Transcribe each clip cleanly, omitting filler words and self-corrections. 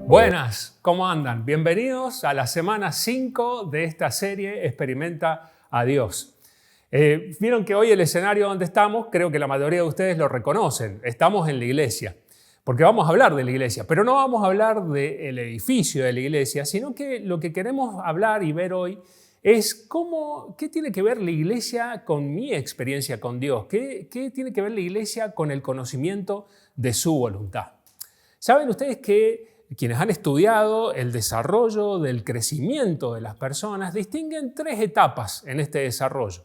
Buenas, ¿cómo andan? Bienvenidos a la semana 5 de esta serie Experimenta a Dios. Vieron que hoy el escenario donde estamos, creo que la mayoría de ustedes lo reconocen. Estamos en la iglesia, porque vamos a hablar de la iglesia, pero no vamos a hablar del edificio de la iglesia, sino que lo que queremos hablar y ver hoy es qué tiene que ver la iglesia con mi experiencia con Dios, qué tiene que ver la iglesia con el conocimiento de su voluntad. ¿Saben ustedes que quienes han estudiado el desarrollo del crecimiento de las personas distinguen 3 etapas en este desarrollo?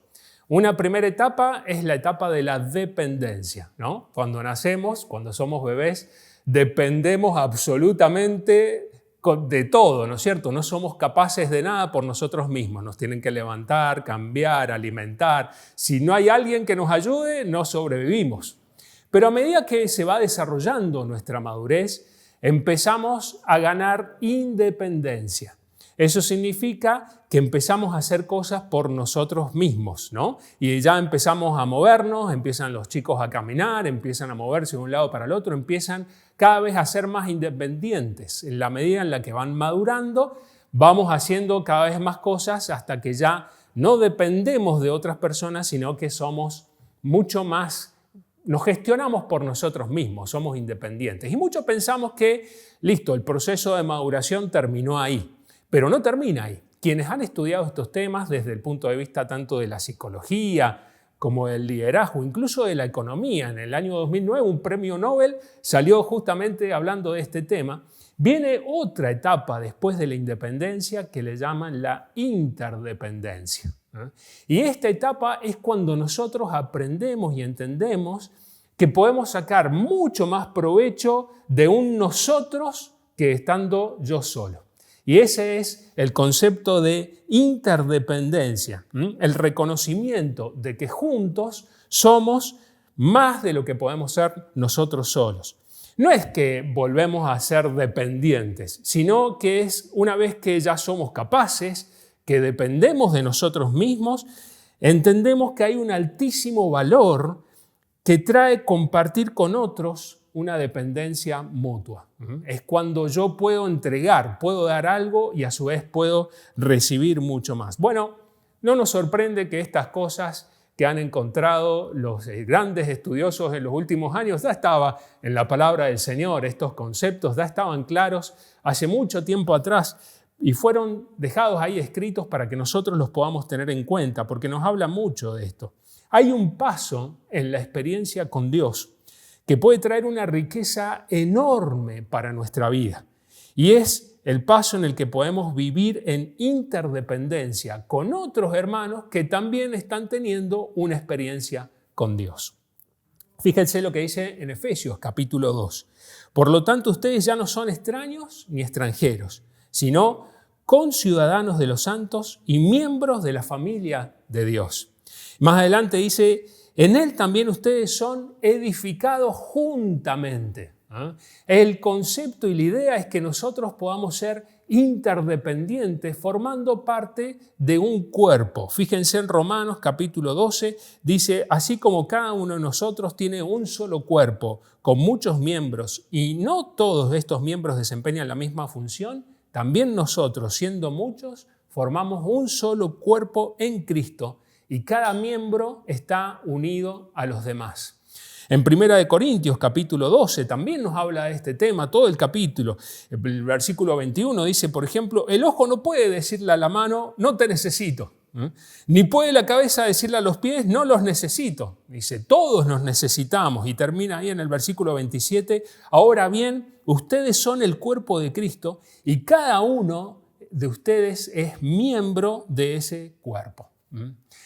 Una primera etapa es la etapa de la dependencia, ¿no? Cuando nacemos, cuando somos bebés, dependemos absolutamente de todo, ¿no es cierto? No somos capaces de nada por nosotros mismos. Nos tienen que levantar, cambiar, alimentar. Si no hay alguien que nos ayude, no sobrevivimos. Pero a medida que se va desarrollando nuestra madurez, empezamos a ganar independencia. Eso significa que empezamos a hacer cosas por nosotros mismos, ¿no? Y ya empezamos a movernos, empiezan los chicos a caminar, empiezan a moverse de un lado para el otro, empiezan cada vez a ser más independientes. En la medida en la que van madurando, vamos haciendo cada vez más cosas hasta que ya no dependemos de otras personas, sino que somos mucho más. Nos gestionamos por nosotros mismos, somos independientes. Y muchos pensamos que, listo, el proceso de maduración terminó ahí, pero no termina ahí. Quienes han estudiado estos temas desde el punto de vista tanto de la psicología como del liderazgo, incluso de la economía, en el año 2009 un premio Nobel salió justamente hablando de este tema. Viene otra etapa después de la independencia que le llaman la interdependencia. Y esta etapa es cuando nosotros aprendemos y entendemos que podemos sacar mucho más provecho de un nosotros que estando yo solo. Y ese es el concepto de interdependencia, el reconocimiento de que juntos somos más de lo que podemos ser nosotros solos. No es que volvemos a ser dependientes, sino que es una vez que ya somos capaces, que dependemos de nosotros mismos, entendemos que hay un altísimo valor que trae compartir con otros una dependencia mutua. Es cuando yo puedo entregar, puedo dar algo y a su vez puedo recibir mucho más. Bueno, no nos sorprende que estas cosas que han encontrado los grandes estudiosos en los últimos años ya estaba en la palabra del Señor, estos conceptos ya estaban claros hace mucho tiempo atrás. Y fueron dejados ahí escritos para que nosotros los podamos tener en cuenta, porque nos habla mucho de esto. Hay un paso en la experiencia con Dios que puede traer una riqueza enorme para nuestra vida. Y es el paso en el que podemos vivir en interdependencia con otros hermanos que también están teniendo una experiencia con Dios. Fíjense lo que dice en Efesios capítulo 2. Por lo tanto, ustedes ya no son extraños ni extranjeros, sino conciudadanos de los santos y miembros de la familia de Dios. Más adelante dice, en Él también ustedes son edificados juntamente. El concepto y la idea es que nosotros podamos ser interdependientes formando parte de un cuerpo. Fíjense en Romanos capítulo 12, dice, así como cada uno de nosotros tiene un solo cuerpo con muchos miembros y no todos estos miembros desempeñan la misma función, también nosotros, siendo muchos, formamos un solo cuerpo en Cristo y cada miembro está unido a los demás. En 1 Corintios capítulo 12 también nos habla de este tema, todo el capítulo. El versículo 21 dice, por ejemplo, el ojo no puede decirle a la mano, no te necesito. Ni puede la cabeza decirle a los pies, no los necesito. Dice, todos nos necesitamos. Y termina ahí en el versículo 27, ahora bien, ustedes son el cuerpo de Cristo y cada uno de ustedes es miembro de ese cuerpo.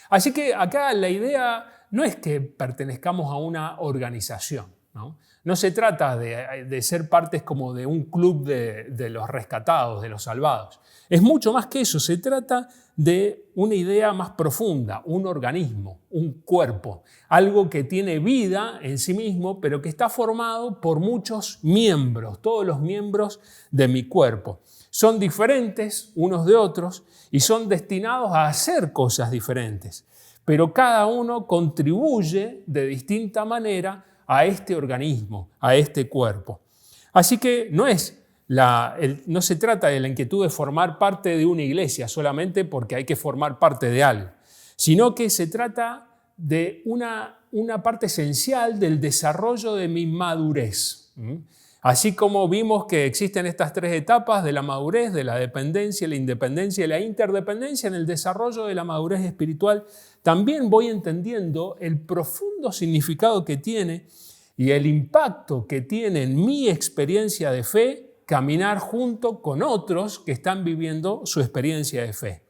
Así que acá la idea no es que pertenezcamos a una organización, ¿no? No se trata de ser partes como de un club de los rescatados, de los salvados. Es mucho más que eso, se trata de una idea más profunda, un organismo, un cuerpo, algo que tiene vida en sí mismo, pero que está formado por muchos miembros, todos los miembros de mi cuerpo. Son diferentes unos de otros y son destinados a hacer cosas diferentes, pero cada uno contribuye de distinta manera a este organismo, a este cuerpo. Así que no es no se trata de la inquietud de formar parte de una iglesia solamente porque hay que formar parte de algo, sino que se trata de una parte esencial del desarrollo de mi madurez. Así como vimos que existen estas tres etapas de la madurez, de la dependencia, la independencia y la interdependencia en el desarrollo de la madurez espiritual, también voy entendiendo el profundo significado que tiene y el impacto que tiene en mi experiencia de fe caminar junto con otros que están viviendo su experiencia de fe.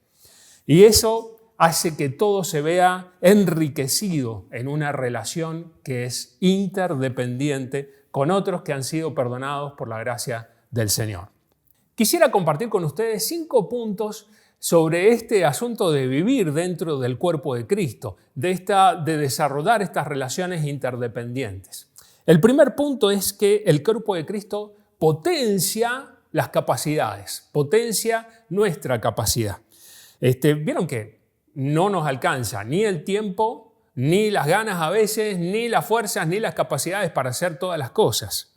Y eso hace que todo se vea enriquecido en una relación que es interdependiente con otros que han sido perdonados por la gracia del Señor. Quisiera compartir con ustedes 5 puntos sobre este asunto de vivir dentro del cuerpo de Cristo, de desarrollar estas relaciones interdependientes. El primer punto es que el cuerpo de Cristo potencia las capacidades, potencia nuestra capacidad. Vieron que no nos alcanza ni el tiempo, ni las ganas a veces, ni las fuerzas, ni las capacidades para hacer todas las cosas.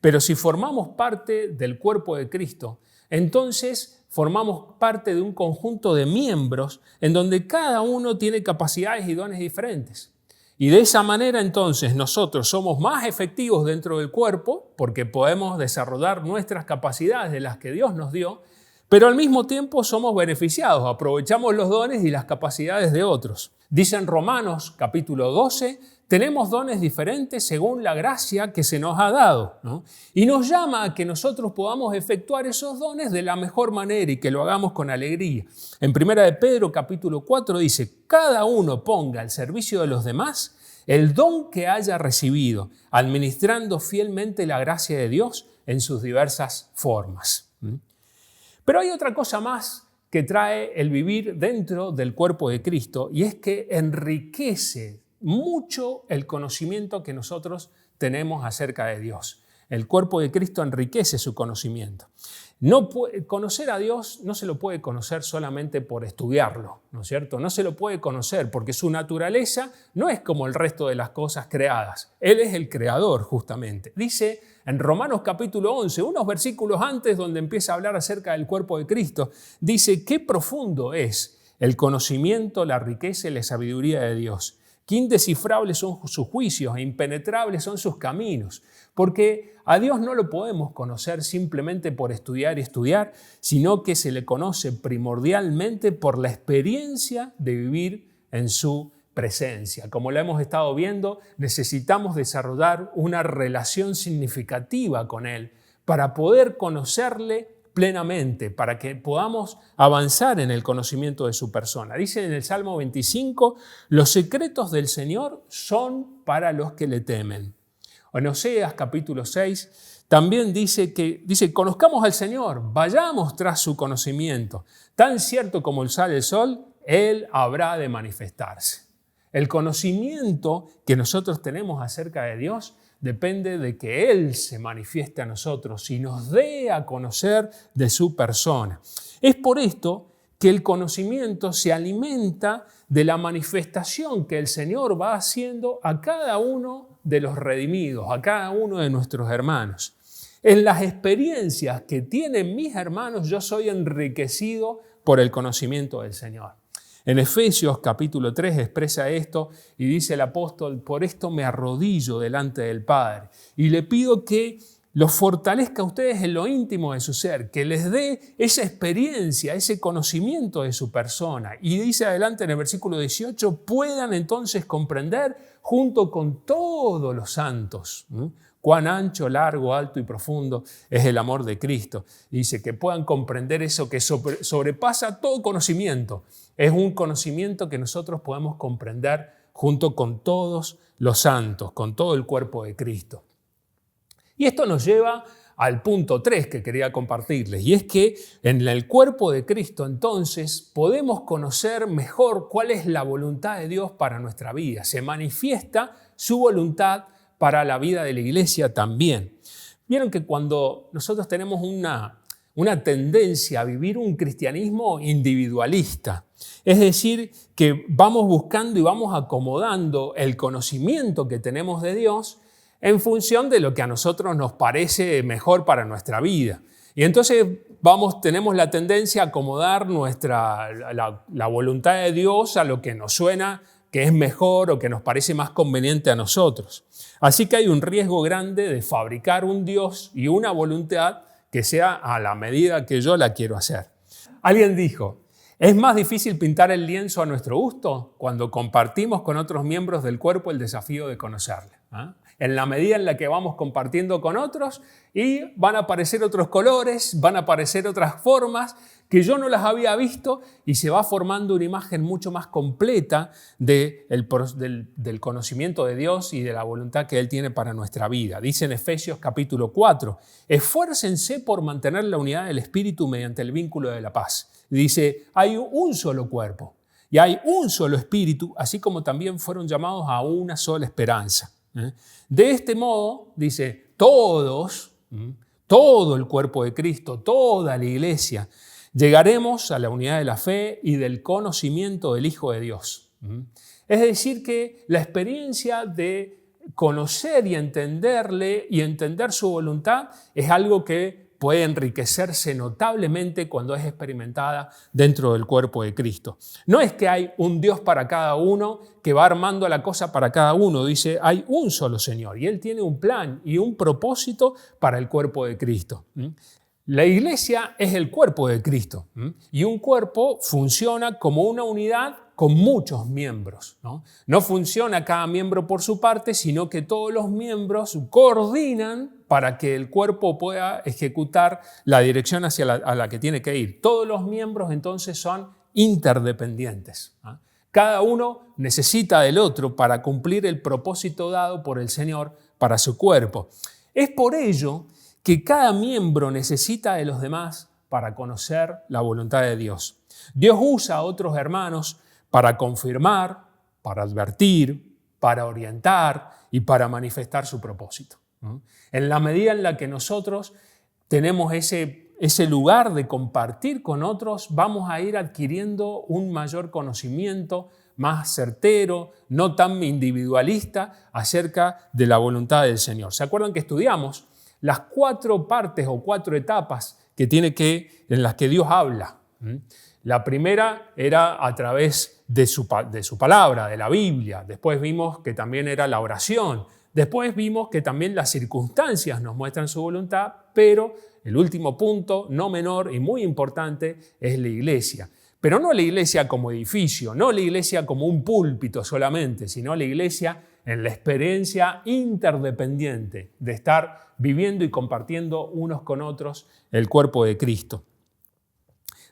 Pero si formamos parte del cuerpo de Cristo, entonces formamos parte de un conjunto de miembros en donde cada uno tiene capacidades y dones diferentes. Y de esa manera entonces nosotros somos más efectivos dentro del cuerpo porque podemos desarrollar nuestras capacidades de las que Dios nos dio, pero al mismo tiempo somos beneficiados, aprovechamos los dones y las capacidades de otros. Dice en Romanos capítulo 12, tenemos dones diferentes según la gracia que se nos ha dado, ¿no? Y nos llama a que nosotros podamos efectuar esos dones de la mejor manera y que lo hagamos con alegría. En 1 de Pedro capítulo 4 dice, cada uno ponga al servicio de los demás el don que haya recibido, administrando fielmente la gracia de Dios en sus diversas formas. Pero hay otra cosa más que trae el vivir dentro del cuerpo de Cristo y es que enriquece mucho el conocimiento que nosotros tenemos acerca de Dios. El cuerpo de Cristo enriquece su conocimiento. Conocer a Dios no se lo puede conocer solamente por estudiarlo, ¿no es cierto? No se lo puede conocer porque su naturaleza no es como el resto de las cosas creadas. Él es el creador justamente. Dice en Romanos capítulo 11, unos versículos antes donde empieza a hablar acerca del cuerpo de Cristo, dice qué profundo es el conocimiento, la riqueza y la sabiduría de Dios. Qué indescifrables son sus juicios e impenetrables son sus caminos. Porque a Dios no lo podemos conocer simplemente por estudiar y estudiar, sino que se le conoce primordialmente por la experiencia de vivir en su presencia. Como lo hemos estado viendo, necesitamos desarrollar una relación significativa con Él para poder conocerle plenamente, para que podamos avanzar en el conocimiento de su persona. Dice en el Salmo 25, los secretos del Señor son para los que le temen. En Oseas capítulo 6 también dice, conozcamos al Señor, vayamos tras su conocimiento. Tan cierto como sale el sol, Él habrá de manifestarse. El conocimiento que nosotros tenemos acerca de Dios depende de que Él se manifieste a nosotros y nos dé a conocer de su persona. Es por esto que el conocimiento se alimenta de la manifestación que el Señor va haciendo a cada uno de los redimidos, a cada uno de nuestros hermanos. En las experiencias que tienen mis hermanos, yo soy enriquecido por el conocimiento del Señor. En Efesios capítulo 3 expresa esto y dice el apóstol, por esto me arrodillo delante del Padre y le pido que los fortalezca a ustedes en lo íntimo de su ser, que les dé esa experiencia, ese conocimiento de su persona. Y dice adelante en el versículo 18, puedan entonces comprender junto con todos los santos, cuán ancho, largo, alto y profundo es el amor de Cristo. Y dice que puedan comprender eso que sobrepasa todo conocimiento. Es un conocimiento que nosotros podemos comprender junto con todos los santos, con todo el cuerpo de Cristo. Y esto nos lleva al punto 3 que quería compartirles, y es que en el cuerpo de Cristo entonces podemos conocer mejor cuál es la voluntad de Dios para nuestra vida. Se manifiesta su voluntad para la vida de la iglesia también. Vieron que cuando nosotros tenemos una tendencia a vivir un cristianismo individualista, es decir, que vamos buscando y vamos acomodando el conocimiento que tenemos de Dios en función de lo que a nosotros nos parece mejor para nuestra vida. Y entonces tenemos la tendencia a acomodar la voluntad de Dios a lo que nos suena que es mejor o que nos parece más conveniente a nosotros. Así que hay un riesgo grande de fabricar un Dios y una voluntad que sea a la medida que yo la quiero hacer. Alguien dijo, ¿es más difícil pintar el lienzo a nuestro gusto cuando compartimos con otros miembros del cuerpo el desafío de conocerle? En la medida en la que vamos compartiendo con otros y van a aparecer otros colores, van a aparecer otras formas que yo no las había visto y se va formando una imagen mucho más completa del conocimiento de Dios y de la voluntad que Él tiene para nuestra vida. Dice en Efesios capítulo 4, esfuércense por mantener la unidad del Espíritu mediante el vínculo de la paz. Dice, hay un solo cuerpo y hay un solo Espíritu, así como también fueron llamados a una sola esperanza. De este modo, dice, todo el cuerpo de Cristo, toda la iglesia, llegaremos a la unidad de la fe y del conocimiento del Hijo de Dios. Es decir, que la experiencia de conocer y entenderle y entender su voluntad es algo que puede enriquecerse notablemente cuando es experimentada dentro del cuerpo de Cristo. No es que hay un Dios para cada uno que va armando la cosa para cada uno. Dice, hay un solo Señor y Él tiene un plan y un propósito para el cuerpo de Cristo. La iglesia es el cuerpo de Cristo y un cuerpo funciona como una unidad con muchos miembros. No funciona cada miembro por su parte, sino que todos los miembros coordinan para que el cuerpo pueda ejecutar la dirección a la que tiene que ir. Todos los miembros entonces son interdependientes. Cada uno necesita del otro para cumplir el propósito dado por el Señor para su cuerpo. Es por ello que cada miembro necesita de los demás para conocer la voluntad de Dios. Dios usa a otros hermanos para confirmar, para advertir, para orientar y para manifestar su propósito. En la medida en la que nosotros tenemos ese lugar de compartir con otros, vamos a ir adquiriendo un mayor conocimiento, más certero, no tan individualista, acerca de la voluntad del Señor. ¿Se acuerdan que estudiamos las 4 partes o 4 etapas en las que Dios habla? La primera era a través de su palabra, de la Biblia. Después vimos que también era la oración. Después vimos que también las circunstancias nos muestran su voluntad, pero el último punto, no menor y muy importante, es la iglesia. Pero no la iglesia como edificio, no la iglesia como un púlpito solamente, sino la iglesia en la experiencia interdependiente de estar viviendo y compartiendo unos con otros el cuerpo de Cristo.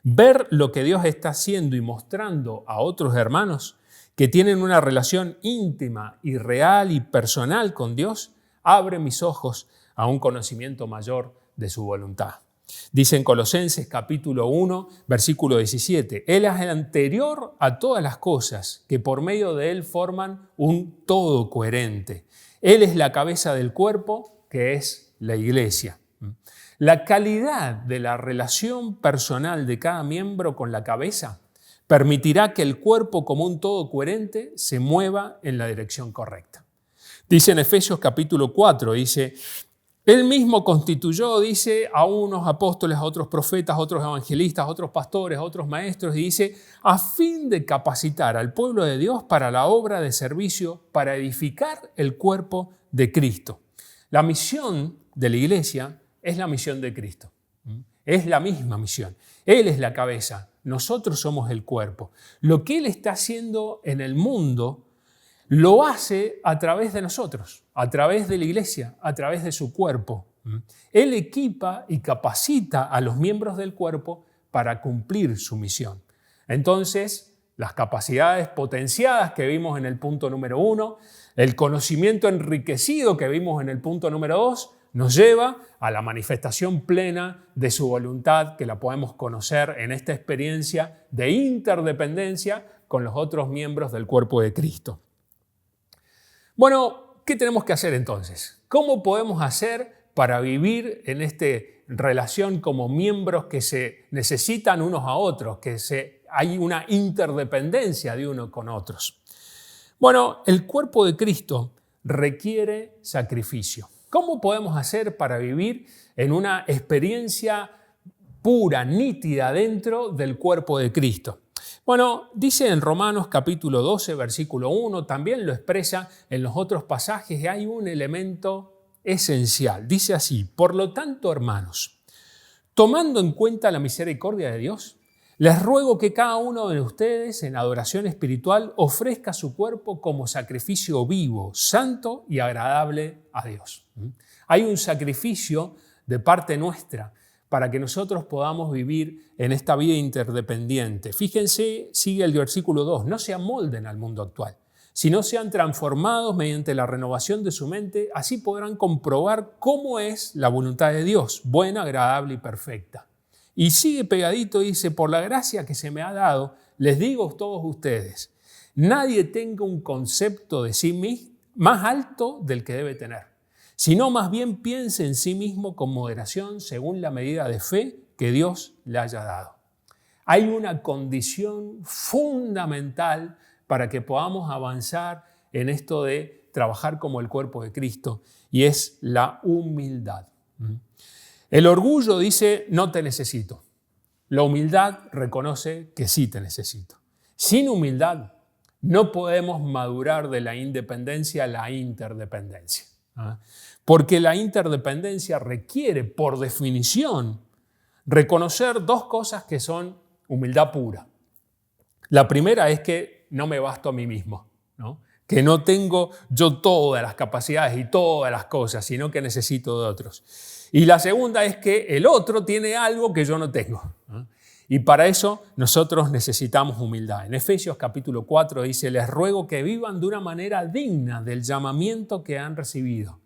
Ver lo que Dios está haciendo y mostrando a otros hermanos que tienen una relación íntima y real y personal con Dios, abre mis ojos a un conocimiento mayor de su voluntad. Dice en Colosenses capítulo 1, versículo 17, Él es el anterior a todas las cosas, que por medio de Él forman un todo coherente. Él es la cabeza del cuerpo, que es la iglesia. La calidad de la relación personal de cada miembro con la cabeza permitirá que el cuerpo como un todo coherente se mueva en la dirección correcta. Dice en Efesios capítulo 4, dice, Él mismo constituyó, dice, a unos apóstoles, a otros profetas, a otros evangelistas, a otros pastores, a otros maestros, y dice, a fin de capacitar al pueblo de Dios para la obra de servicio, para edificar el cuerpo de Cristo. La misión de la iglesia es la misión de Cristo. Es la misma misión. Él es la cabeza, nosotros somos el cuerpo. Lo que Él está haciendo en el mundo lo hace a través de nosotros, a través de la iglesia, a través de su cuerpo. Él equipa y capacita a los miembros del cuerpo para cumplir su misión. Entonces, las capacidades potenciadas que vimos en el punto número 1, el conocimiento enriquecido que vimos en el punto número 2, nos lleva a la manifestación plena de su voluntad, que la podemos conocer en esta experiencia de interdependencia con los otros miembros del cuerpo de Cristo. Bueno, ¿qué tenemos que hacer entonces? ¿Cómo podemos hacer para vivir en esta relación como miembros que se necesitan unos a otros, hay una interdependencia de unos con otros? Bueno, el cuerpo de Cristo requiere sacrificio. ¿Cómo podemos hacer para vivir en una experiencia pura, nítida dentro del cuerpo de Cristo? Bueno, dice en Romanos capítulo 12, versículo 1, también lo expresa en los otros pasajes, y hay un elemento esencial. Dice así: por lo tanto, hermanos, tomando en cuenta la misericordia de Dios, les ruego que cada uno de ustedes en adoración espiritual ofrezca su cuerpo como sacrificio vivo, santo y agradable a Dios. Hay un sacrificio de parte nuestra para que nosotros podamos vivir en esta vida interdependiente. Fíjense, sigue el versículo 2, no se amolden al mundo actual, sino sean transformados mediante la renovación de su mente, así podrán comprobar cómo es la voluntad de Dios, buena, agradable y perfecta. Y sigue pegadito, dice, por la gracia que se me ha dado, les digo a todos ustedes, nadie tenga un concepto de sí mismo más alto del que debe tener, sino más bien piense en sí mismo con moderación según la medida de fe que Dios le haya dado. Hay una condición fundamental para que podamos avanzar en esto de trabajar como el cuerpo de Cristo, y es la humildad. El orgullo dice, no te necesito. La humildad reconoce que sí te necesito. Sin humildad no podemos madurar de la independencia a la interdependencia. Porque la interdependencia requiere, por definición, reconocer dos cosas que son humildad pura. La primera es que no me basto a mí mismo, ¿no? Que no tengo yo todas las capacidades y todas las cosas, sino que necesito de otros. Y la segunda es que el otro tiene algo que yo no tengo, ¿no? Y para eso nosotros necesitamos humildad. En Efesios capítulo 4 dice, les ruego que vivan de una manera digna del llamamiento que han recibido.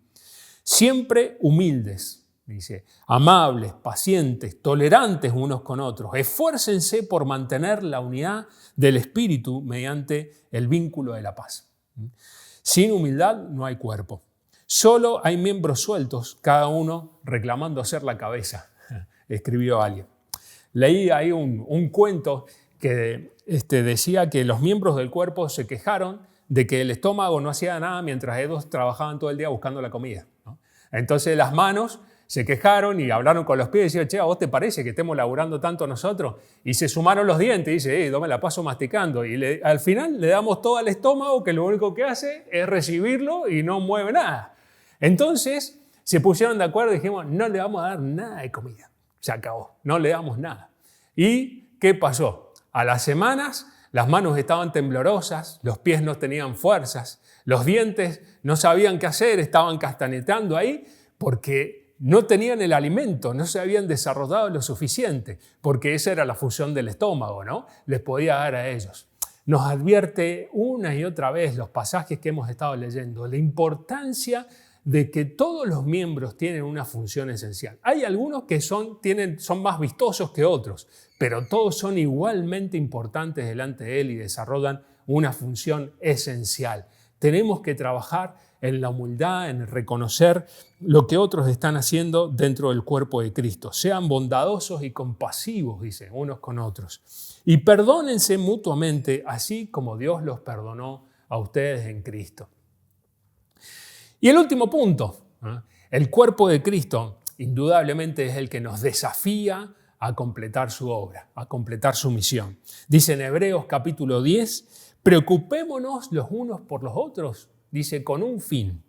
Siempre humildes, dice, amables, pacientes, tolerantes unos con otros. Esfuércense por mantener la unidad del espíritu mediante el vínculo de la paz. Sin humildad no hay cuerpo. Solo hay miembros sueltos, cada uno reclamando ser la cabeza, escribió alguien. Leí ahí un cuento que decía que los miembros del cuerpo se quejaron de que el estómago no hacía nada mientras ellos trabajaban todo el día buscando la comida, ¿no? Entonces las manos se quejaron y hablaron con los pies y decían, che, ¿a vos te parece que estemos laburando tanto nosotros? Y se sumaron los dientes y dice, yo me la paso masticando. Y al final le damos todo al estómago, que lo único que hace es recibirlo y no mueve nada. Entonces se pusieron de acuerdo y dijimos, no le vamos a dar nada de comida. Se acabó, no le damos nada. ¿Y qué pasó? A las semanas las manos estaban temblorosas, los pies no tenían fuerzas, los dientes no sabían qué hacer, estaban castañeteando ahí porque no tenían el alimento, no se habían desarrollado lo suficiente, porque esa era la función del estómago, ¿no? Les podía dar a ellos. Nos advierte una y otra vez los pasajes que hemos estado leyendo, la importancia de que todos los miembros tienen una función esencial. Hay algunos que son más vistosos que otros, pero todos son igualmente importantes delante de Él y desarrollan una función esencial. Tenemos que trabajar en la humildad, en reconocer lo que otros están haciendo dentro del cuerpo de Cristo. Sean bondadosos y compasivos, dice, unos con otros. Y perdónense mutuamente, así como Dios los perdonó a ustedes en Cristo. Y el último punto, el cuerpo de Cristo indudablemente es el que nos desafía a completar su obra, a completar su misión. Dice en Hebreos capítulo 10, preocupémonos los unos por los otros, dice, con un fin,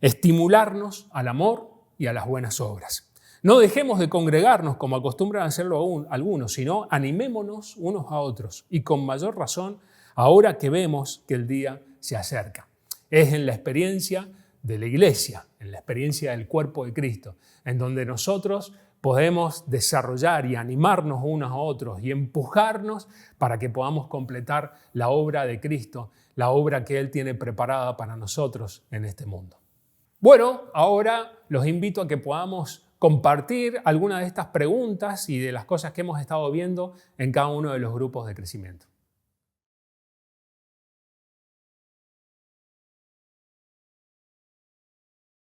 estimularnos al amor y a las buenas obras. No dejemos de congregarnos como acostumbran a hacerlo algunos, sino animémonos unos a otros y con mayor razón ahora que vemos que el día se acerca. Es en la experiencia de la iglesia, en la experiencia del cuerpo de Cristo, en donde nosotros podemos desarrollar y animarnos unos a otros y empujarnos para que podamos completar la obra de Cristo, la obra que Él tiene preparada para nosotros en este mundo. Bueno, ahora los invito a que podamos compartir algunas de estas preguntas y de las cosas que hemos estado viendo en cada uno de los grupos de crecimiento.